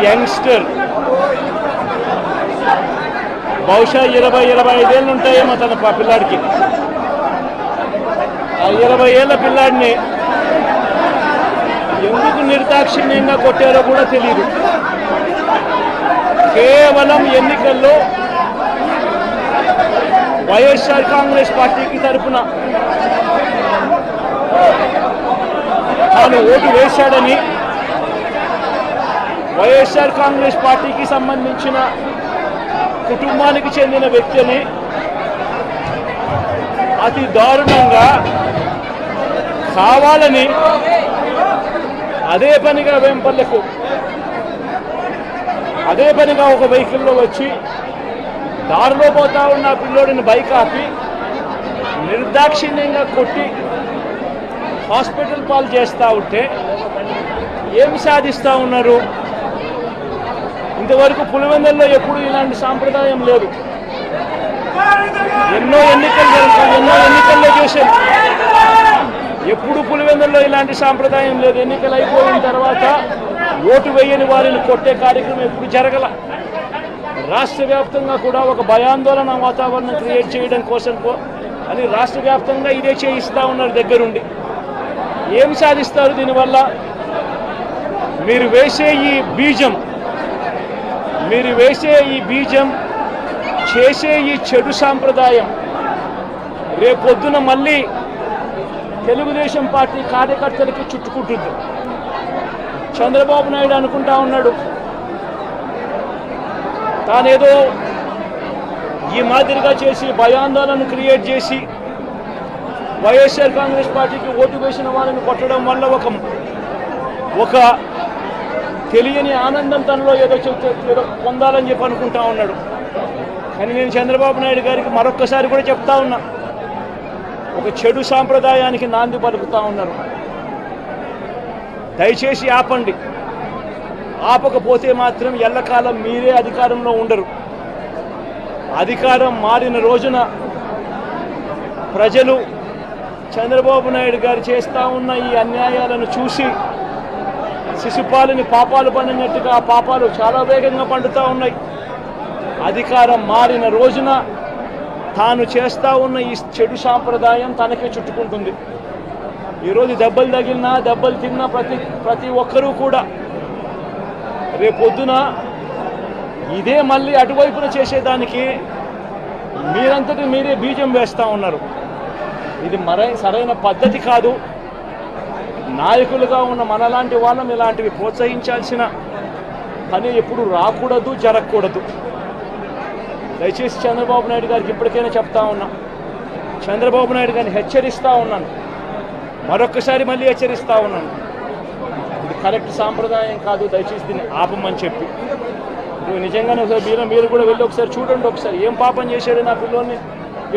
Youngster బహుశా 20-25 ఏళ్ళు ఉంటాయేమో తన పిల్లాడికి. ఆ 20 ఏళ్ళ పిల్లాడిని ఎందుకు నిర్దాక్షిణ్యంగా కొట్టారో కూడా తెలియదు. కేవలం ఎన్నికల్లో వైఎస్ఆర్ కాంగ్రెస్ పార్టీకి తరఫున తాను ఓటు వేశాడని, వైఎస్ఆర్ కాంగ్రెస్ పార్టీకి సంబంధించిన కుటుంబానికి చెందిన వ్యక్తిని అతి దారుణంగా కావాలని అదే పనిగా వెంపర్లకు అదే పనిగా ఒక వెహికల్లో వచ్చి దారిలో పోతా ఉన్న పిల్లోడిని బైక్ ఆపి నిర్దాక్షిణ్యంగా కొట్టి హాస్పిటల్ పాలు చేస్తూ ఉంటే ఏం సాధిస్తూ ఉన్నారు? ఇంతవరకు పులివెందుల్లో ఎప్పుడు ఇలాంటి సాంప్రదాయం లేదు. ఎన్నో ఎన్నికల్లో చేశారు, ఎప్పుడు పులివెందుల్లో ఇలాంటి సాంప్రదాయం లేదు. ఎన్నికలు అయిపోయిన తర్వాత ఓటు వేయని వారిని కొట్టే కార్యక్రమం ఎప్పుడు జరగల. రాష్ట్ర వ్యాప్తంగా కూడా ఒక భయాందోళన వాతావరణం క్రియేట్ చేయడం కోసం అని రాష్ట్ర వ్యాప్తంగా ఇదే చేయిస్తూ ఉన్నారు దగ్గరుండి. ఏం సాధిస్తారు దీనివల్ల? మీరు వేసే ఈ బీజం చేసే ఈ చెడు సాంప్రదాయం రేపొద్దున మళ్ళీ తెలుగుదేశం పార్టీ కార్యకర్తలకి చుట్టుకుంటుంది. చంద్రబాబు నాయుడు అనుకుంటా ఉన్నాడు తానేదో ఈ మాదిరిగా చేసి భయాందోళన క్రియేట్ చేసి వైఎస్ఆర్ కాంగ్రెస్ పార్టీకి ఓటు వేసిన వాళ్ళని కొట్టడం వల్ల ఒక తెలియని ఆనందం తనలో ఏదో పొందాలని చెప్పి అనుకుంటా ఉన్నాడు. కానీ నేను చంద్రబాబు నాయుడు గారికి మరొక్కసారి కూడా చెప్తా ఉన్నా, ఒక చెడు సాంప్రదాయానికి నాంది పలుకుతా ఉన్నారు. దయచేసి ఆపండి. ఆపకపోతే మాత్రం ఎల్లకాలం మీరే అధికారంలో ఉండరు. అధికారం మారిన రోజున ప్రజలు చంద్రబాబు నాయుడు గారు చేస్తూ ఉన్న ఈ అన్యాయాలను చూసి శిశుపాలని పాపాలు పండినట్టుగా ఆ పాపాలు చాలా వేగంగా పండుతూ ఉన్నాయి. అధికారం మారిన రోజున తాను చేస్తూ ఉన్న ఈ చెడు సాంప్రదాయం తనకే చుట్టుకుంటుంది. ఈరోజు దెబ్బలు తగిలినా దెబ్బలు తిన్నా ప్రతి ఒక్కరూ కూడా రేపొద్దున ఇదే మళ్ళీ అటువైపున చేసేదానికి మీరంతటి మీరే బీజం వేస్తూ ఉన్నారు. ఇది సరైన పద్ధతి కాదు. నాయకులుగా ఉన్న మనలాంటి వాళ్ళం ఇలాంటివి ప్రోత్సహించాల్సిన పని ఎప్పుడు రాకూడదు, జరగకూడదు. దయచేసి చంద్రబాబు నాయుడు గారికి ఇప్పటికైనా చెప్తా ఉన్నా, చంద్రబాబు నాయుడు గారిని హెచ్చరిస్తూ ఉన్నాను, మరొక్కసారి మళ్ళీ హెచ్చరిస్తూ ఉన్నాను, ఇది కరెక్ట్ సాంప్రదాయం కాదు, దయచేసి దీన్ని ఆపమని చెప్పి. నిజంగానే ఒకసారి మీరు కూడా వెళ్ళి ఒకసారి చూడండి. ఒకసారి ఏం పాపం చేశాడు నా పిల్లోని,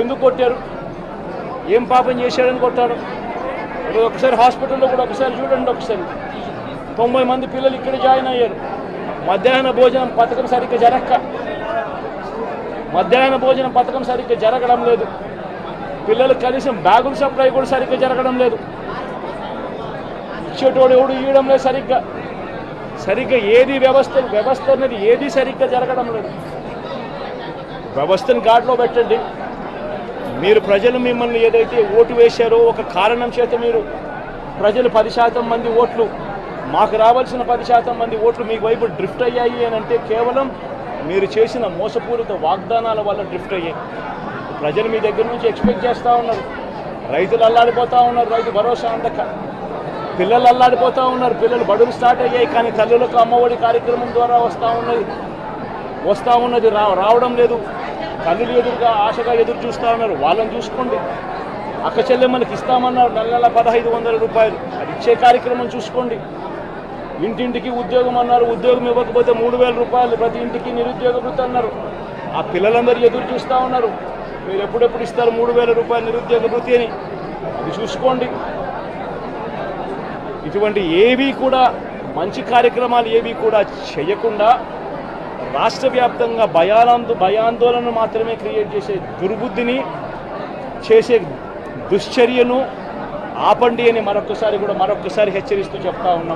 ఎందుకు కొట్టారు, ఏం పాపం చేశాడని కొట్టాడు. ఒకసారి హాస్పిటల్లో కూడా ఒకసారి చూడండి. ఒకసారి 90 మంది పిల్లలు ఇక్కడ జాయిన్ అయ్యారు. మధ్యాహ్న భోజనం పథకం సరిగ్గా జరగడం లేదు. పిల్లలకు కనీసం బ్యాగుల సప్లై కూడా సరిగ్గా జరగడం లేదు. ఇచ్చేటోడు ఎవడు ఇవ్వడం లేదు సరిగ్గా ఏది వ్యవస్థ అనేది ఏది సరిగ్గా జరగడం లేదు. వ్యవస్థను గాడిలో పెట్టండి. మీరు ప్రజలు మిమ్మల్ని ఏదైతే ఓటు వేశారో ఒక కారణం చేత మీరు ప్రజలు 10% మంది ఓట్లు, మాకు రావాల్సిన 10% మంది ఓట్లు మీకు వైపు డ్రిఫ్ట్ అయ్యాయి అని అంటే కేవలం మీరు చేసిన మోసపూరిత వాగ్దానాల వల్ల డ్రిఫ్ట్ అయ్యాయి. ప్రజలు మీ దగ్గర నుంచి ఎక్స్పెక్ట్ చేస్తూ ఉన్నారు. రైతులు అల్లాడిపోతూ ఉన్నారు, రైతు భరోసా అందక. పిల్లలు అల్లాడిపోతూ ఉన్నారు, పిల్లలు బడులు స్టార్ట్ అయ్యాయి కానీ తల్లులకు అమ్మఒడి కార్యక్రమం ద్వారా వస్తూ ఉన్నది రావడం లేదు. తల్లులు ఎదురుగా ఆశగా ఎదురు చూస్తూ ఉన్నారు, వాళ్ళని చూసుకోండి. అక్క చెల్లెమ్మలకి ఇస్తామన్నారు నెల 1500 రూపాయలు, అది ఇచ్చే కార్యక్రమం చూసుకోండి. ఇంటింటికి ఉద్యోగం అన్నారు, ఉద్యోగం ఇవ్వకపోతే 3000 రూపాయలు ప్రతి ఇంటికి నిరుద్యోగ వృత్తి అన్నారు. ఆ పిల్లలందరూ ఎదురు చూస్తూ ఉన్నారు, మీరు ఎప్పుడెప్పుడు ఇస్తారు 3000 రూపాయలు నిరుద్యోగ వృత్తి అని, అది చూసుకోండి. ఇటువంటి ఏవి కూడా మంచి కార్యక్రమాలు ఏవి కూడా చేయకుండా రాష్ట్ర వ్యాప్తంగా భయాందోళన మాత్రమే క్రియేట్ చేసే దుర్బుద్ధిని చేసే దుశ్చర్యను ఆపండి అని మరొకసారి హెచ్చరిస్తూ చెప్తా ఉన్నాం.